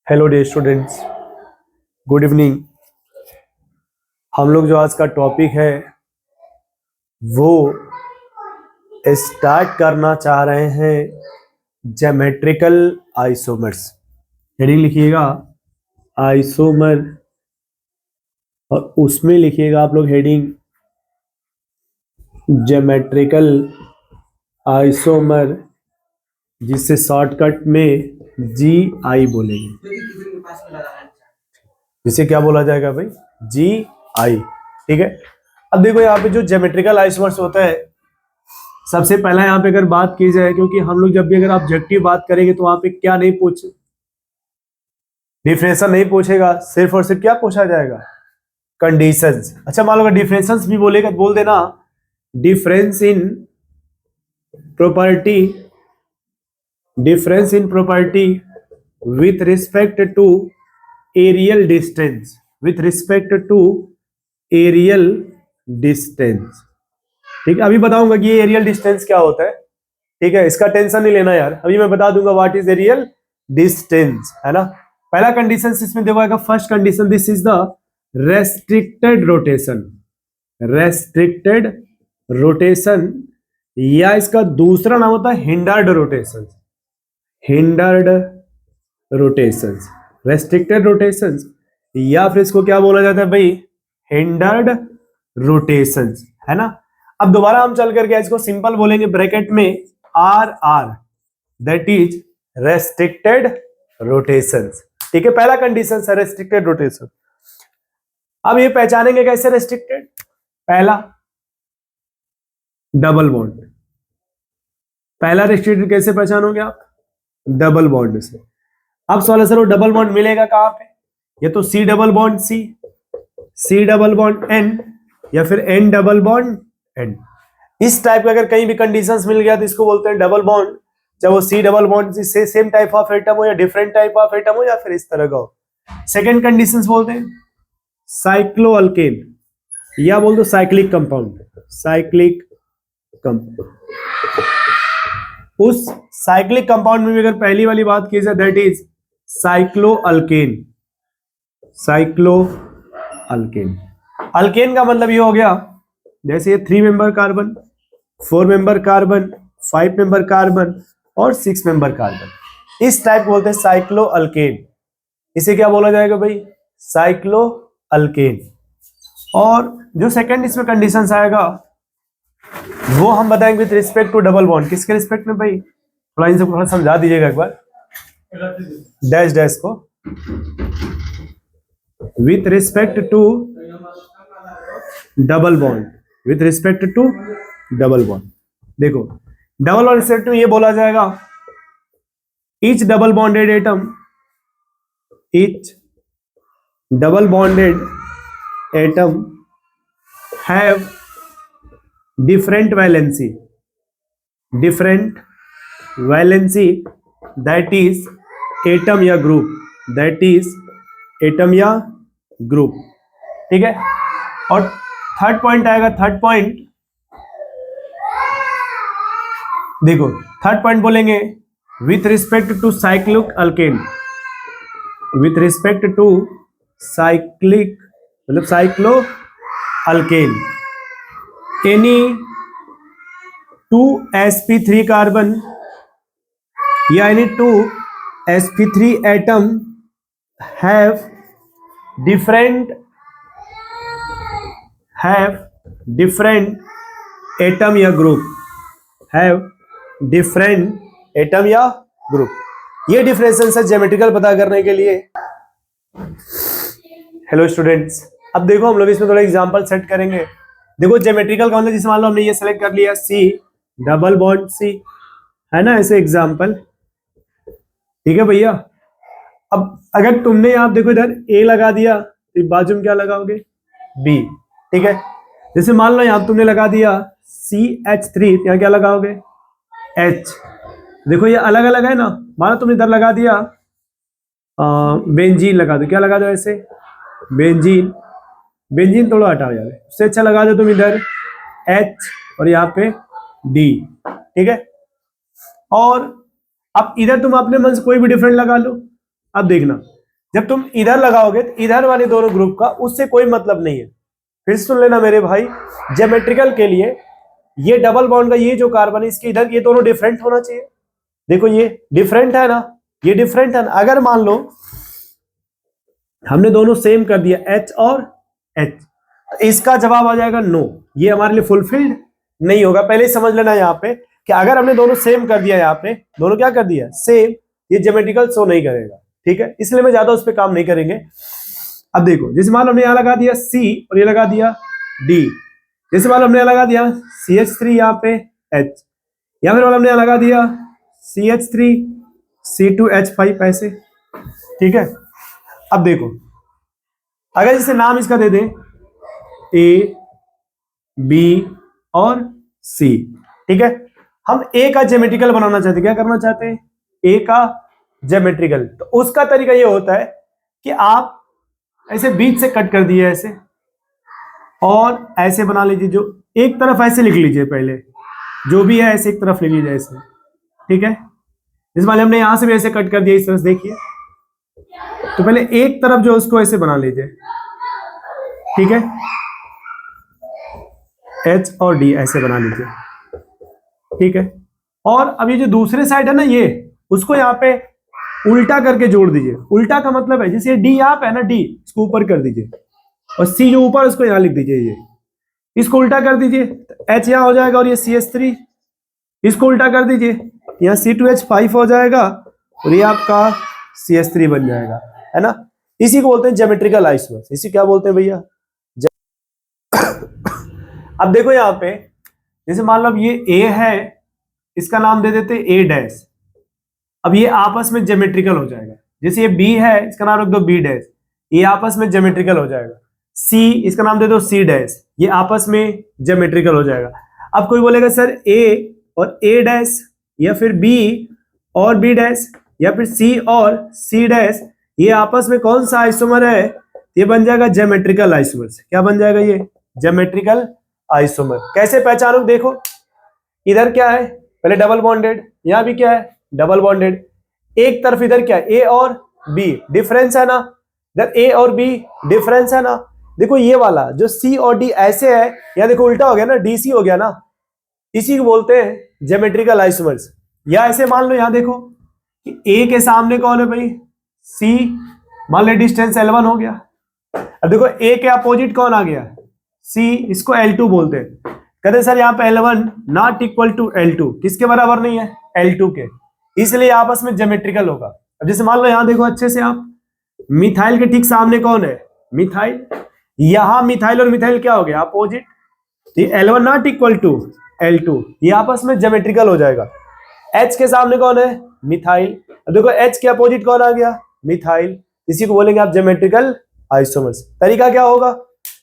Hello dear students, good evening. हम लोग जो आज का टॉपिक है वो स्टार्ट करना चाह रहे हैं ज्योमेट्रिकल आइसोमर्स। हेडिंग लिखिएगा आइसोमर और उसमें लिखिएगा आप लोग हेडिंग ज्योमेट्रिकल आइसोमर, जिससे शॉर्टकट में GI बोलेंगे। जिसे क्या बोला जाएगा भाई? GI। ठीक है। अब देखो यहाँ पे जो ज्योमेट्रिकल आइसोमर्स होता है, सबसे पहला यहाँ पे अगर बात की जाए, क्योंकि हम लोग जब भी अगर ऑब्जेक्टिव बात करेंगे तो वहां पे क्या नहीं पूछे, डिफरेंशियल नहीं पूछेगा, सिर्फ और सिर्फ क्या पूछा जाएगा? कंडीशंस। अच्छा, मान लो अगर डिफरेंशियल्स भी बोलेगा तो बोल देना difference in property, difference in property with respect to aerial distance, with respect to aerial distance. ठीक है, अभी बताऊंगा कि ये एरियल डिस्टेंस क्या होता है। ठीक है, इसका टेंशन नहीं लेना यार, अभी मैं बता दूंगा व्हाट इज एरियल डिस्टेंस, है ना। पहला कंडीशन इसमें देखो, first condition, this is the restricted rotation, restricted rotation, या इसका दूसरा नाम होता है hindered rotation, hindered rotation, restricted rotation, या फिर इसको क्या बोला जाता है भाई? हिंडर्ड रोटेशन, है ना। अब दोबारा हम चल करके इसको सिंपल बोलेंगे ब्रैकेट में RR, that is restricted rotation. ठीक है, पहला कंडीशन है रेस्ट्रिक्टेड रोटेशन। अब ये पहचानेंगे कैसे रेस्ट्रिक्टेड? पहला डबल बॉन्ड, पहला रेस्ट्रिक्टेड कैसे पहचानोगे आप? डबल बॉन्ड से। अब सवाल है सर वो डबल बॉन्ड मिलेगा कहां पे? ये तो C double bond C double bond N, या फिर N डबल बॉन्ड N। इस टाइप का अगर कहीं भी कंडीशंस मिल गया तो इसको बोलते हैं डबल बॉन्ड, चाहे वो C डबल बॉन्ड से सेम टाइप ऑफ एटम हो या डिफरेंट टाइप ऑफ एटम हो या फिर इस तरह का हो। सेकेंड कंडीशंस बोलते हैं साइक्लो अल्केन, या बोल दो साइक्लिक कंपाउंड, साइक्लिक कंपाउंड। उस साइक्लिक कंपाउंड में भी अगर पहली वाली बात की जाए that is cyclo alkane, cyclo alkane. Alkane का मतलब ये हो गया जैसे ये 3 member carbon, 4 member carbon, 5 member carbon और 6 मेंबर कार्बन, इस टाइप बोलते हैं साइक्लो अल्केन। इसे क्या बोला जाएगा भाई? Cyclo alkane. और जो सेकंड इसमें कंडीशंस आएगा वो हम बताएंगे with respect to double bond. किसके रिस्पेक्ट में भाई? थोड़ा इनसे थोड़ा समझा दीजिएगा एक बार, डैश डैश को। With respect to double bond, with respect to double bond. देखो डबल बॉन्ड रिस्पेक्ट में ये बोला जाएगा each double bonded atom, each double bonded atom have different valency, different valency, that is atom या group, that is atom या group। ठीक है, और थर्ड पॉइंट आएगा, थर्ड पॉइंट देखो, थर्ड पॉइंट बोलेंगे with respect to cyclic alkane, with respect to cyclic मतलब cyclo alkane, any 2 sp3 कार्बन या any 2 sp3 atom have different atom या ग्रुप, हैव डिफरेंट एटम या ग्रुप। ये डिफरेंसेस है ज्योमेट्रिकल पता करने के लिए। हेलो स्टूडेंट्स, अब देखो हम लोग इसमें थोड़ा एग्जांपल सेट करेंगे। देखो ज्योमेट्रिकल का मतलब जिस मान लो हमने ये सेलेक्ट कर लिया C डबल बॉन्ड C, है ना, ऐसे एग्जांपल। ठीक है भैया। अब अगर तुमने यहां देखो इधर A लगा दिया तो बाजू में क्या लगाओगे? B। ठीक है, जैसे मान लो यहां तुमने लगा दिया CH3, यहाँ क्या लगाओगे? H। देखो ये अलग अलग है ना, मान लो तुमने इधर लगा दिया बेंजीन, लगा दो, क्या लगा दो ऐसे? बेंजीन। बेंजीन थोड़ा हटाओ यार, उससे अच्छा लगा दो तुम इधर H और यहाँ पे D। ठीक है, और अब इधर तुम अपने मन से कोई भी डिफरेंट लगा लो। अब देखना जब तुम इधर लगाओगे तो इधर वाले दोनों ग्रुप का उससे कोई मतलब नहीं है। फिर सुन लेना मेरे भाई, ज्योमेट्रिकल के लिए ये डबल बॉन्ड का ये जो कार्बन है इसके इधर ये दोनों डिफरेंट होना चाहिए। देखो ये डिफरेंट है ना, ये डिफरेंट है ना। अगर मान लो हमने दोनों सेम कर दिया H और H, तो इसका जवाब आ जाएगा नो, ये हमारे लिए फुलफिल्ड नहीं होगा। पहले ही समझ लेना यहाँ पे कि अगर हमने दोनों सेम कर दिया, यहाँ पे दोनों क्या कर दिया सेम, ये ज्योमेट्रिकल शो नहीं करेगा, ठीक है। इसलिए मैं ज्यादा उस पर काम नहीं करेंगे। अब देखो जैसे मान लो हमने यहाँ लगा दिया C और ये लगा दिया D, जैसे मान लो हमने यहाँ लगा दिया CH3 यहाँ पे H, या फिर हमने यहाँ लगा दिया CH3 C2H5 ऐसे, ठीक है। अब देखो अगर जैसे नाम इसका दे दे A B और C, ठीक है। हम A का ज्योमेट्रिकल बनाना चाहते हैं, क्या करना चाहते हैं A का ज्योमेट्रिकल, तो उसका तरीका ये होता है कि आप ऐसे बीच से कट कर दिए ऐसे और ऐसे बना लीजिए, जो एक तरफ ऐसे लिख लीजिए, पहले जो भी है ऐसे एक तरफ लिख लीजिए ऐसे, ठीक है। इस वाले हमने यहां से भी ऐसे कट कर दिया इस तरह से, देखिए। तो पहले एक तरफ जो उसको ऐसे बना लीजिए, ठीक है, H और D ऐसे बना लीजिए, ठीक है। और अब ये जो दूसरे साइड है ना, ये उसको यहाँ पे उल्टा करके जोड़ दीजिए। उल्टा का मतलब है जैसे D यहाँ पे है ना, D इसको ऊपर कर दीजिए और C जो ऊपर उसको यहाँ लिख दीजिए, ये इसको उल्टा कर दीजिए, H यहाँ हो जाएगा और ये CH3 इसको उल्टा कर दीजिए, यहाँ C2H5 हो जाएगा और ये आपका CH3 बन जाएगा, है ना। इसी को बोलते हैं ज्योमेट्रिकल आइसोमर्स। इसी क्या बोलते हैं भैया। अब देखो यहाँ पे जैसे मान लो ये A है, इसका नाम दे देते A डैश। अब ये आपस में ज्योमेट्रिकल हो जाएगा। जैसे ये B है, इसका नाम रख दो B डैश, ये आपस में ज्योमेट्रिकल हो जाएगा। C, इसका नाम दे दो C डैश, ये आपस में ज्योमेट्रिकल हो जाएगा। अब कोई बोलेगा सर A और A डैश, या फिर B और B डैश, या फिर C और C डैश, ये आपस में कौन सा आइसोमर है। ये बन जाएगा ज्योमेट्रिकल आइसोमर। क्या बन जाएगा ये ज्योमेट्रिकल आइसोमर। कैसे पहचानो, देखो इधर क्या है, पहले डबल बॉन्डेड, यहां भी क्या है डबल बॉन्डेड, एक तरफ इधर क्या है A और B, डिफरेंस है ना, इधर A और B डिफरेंस है ना। देखो ये वाला जो C और D ऐसे है, यहाँ देखो उल्टा हो गया ना, DC हो गया ना, इसी को बोलते हैं ज्योमेट्रिकल आइसोमर्स। या ऐसे मान लो यहाँ देखो कि A के सामने कौन है भाई C, मान लो डिस्टेंस L1 हो गया। अब देखो A के अपोजिट कौन आ गया C, इसको L2 बोलते हैं। कहते हैं सर यहाँ पे L1 not equal to L2, किसके बराबर नहीं है L2 के, इसलिए आपस में ज्योमेट्रिकल होगा। अब जैसे मान लो यहाँ देखो अच्छे से आप, मिथाइल के ठीक सामने कौन है मिथाइल, यहां मिथाइल और मिथाइल क्या हो गया opposite, L1 not equal to L2, ये आपस में ज्योमेट्रिकल हो जाएगा। H के सामने कौन है मिथाइल, अब देखो H के अपोजिट कौन आ गया मिथाइल, इसी को बोलेंगे आप ज्योमेट्रिकल आइसोमर्स। तरीका क्या होगा,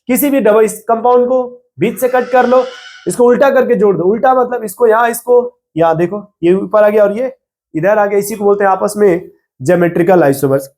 किसी भी डबल इस कंपाउंड को बीच से कट कर लो, इसको उल्टा करके जोड़ दो। उल्टा मतलब इसको यहाँ, इसको यहाँ, देखो ये ऊपर आ गया और ये इधर आ गया, इसी को बोलते हैं आपस में ज्योमेट्रिकल आइसोमर्स।